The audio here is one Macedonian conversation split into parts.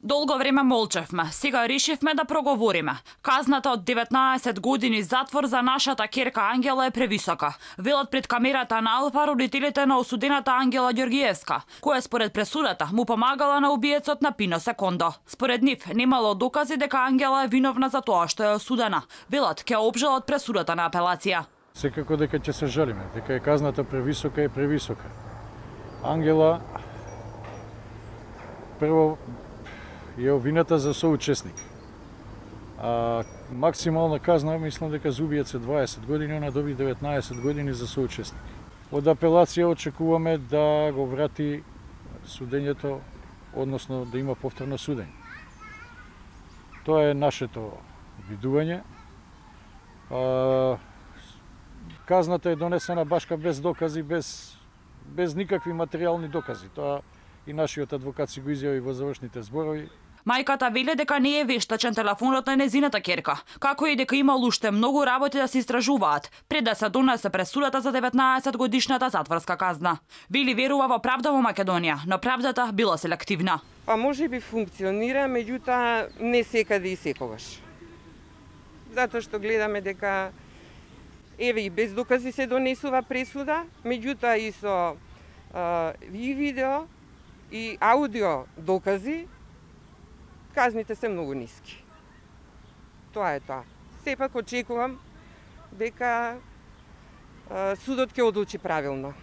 Долго време молчевме, сега решивме да проговориме. Казната од 19 години затвор за нашата керка Ангела е превисока. Велат пред камерата на Алфа родителите на осудената Ангела Ѓоргиевска, која според пресудата му помагала на убиецот на Пино Секондо. Според нив немало докази дека Ангела е виновна за тоа што е осудена. Велат ќе обжалат пресудата на апелација. Секако дека ќе се жалиме, дека е казната превисока. Ангела прво е обвинета за соучесник. А максимална казна, мислам дека за убиец е 20 години, она доби 19 години за соучесник. Од апелација очекуваме да го врати судењето, односно да има повторно судење. Тоа е нашето видување. Казната е донесена башка без докази, без никакви материјални докази. Тоа и нашиот адвокат си го изјави во завршните зборови. Мајката веле дека не е вештачен телефонот на незината керка, како и дека имало уште многу работи да се истражуваат пред да се донесе пресудата за 19 годишната затворска казна. Вели верува во правда во Македонија, но правдата била селективна. Па може би функционира, меѓутоа не секаде и секогаш. Затоа што гледаме дека еве и без докази се донесува пресуда, меѓутоа и со и видео и аудио докази, казните се многу ниски. Тоа е тоа. Сепак очекувам дека судот ќе одлучи правилно.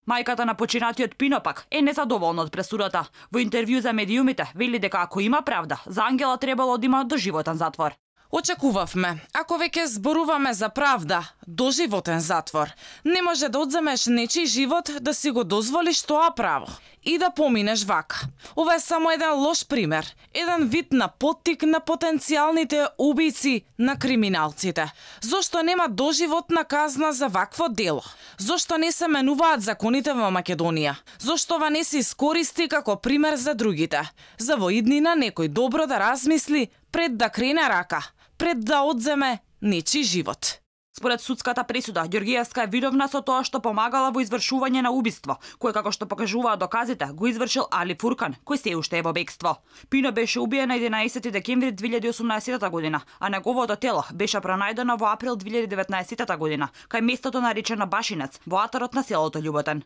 Мајката на починатиот Пино пак е незадоволна од пресудата. Во интервју за медиумите вели дека ако има правда, за Ангела требало да има доживотен затвор. Очекувавме, ако веќе зборуваме за правда, доживотен затвор, не може да одземеш нечи живот да си го дозволиш тоа право и да поминеш вака. Ова е само еден лош пример, еден вид на поттик на потенцијалните убици на криминалците. Зошто нема доживотна казна за вакво дело? Зошто не се менуваат законите во Македонија? Зошто ова не се искористи како пример за другите? За во иднина некој добро да размисли пред да крене рака, пред да одземе нечи живот. Според судската пресуда, Ѓоргиевска е виновна со тоа што помагала во извршување на убиство, кое како што покажуваат доказите, го извршил Али Фуркан, кој се уште е во бегство. Пино беше убиен на 11 декември 2018 година, а неговото тело беше пронајдено во април 2019 година, кај местото наречено Башинец, во атарот на селото Љуботен.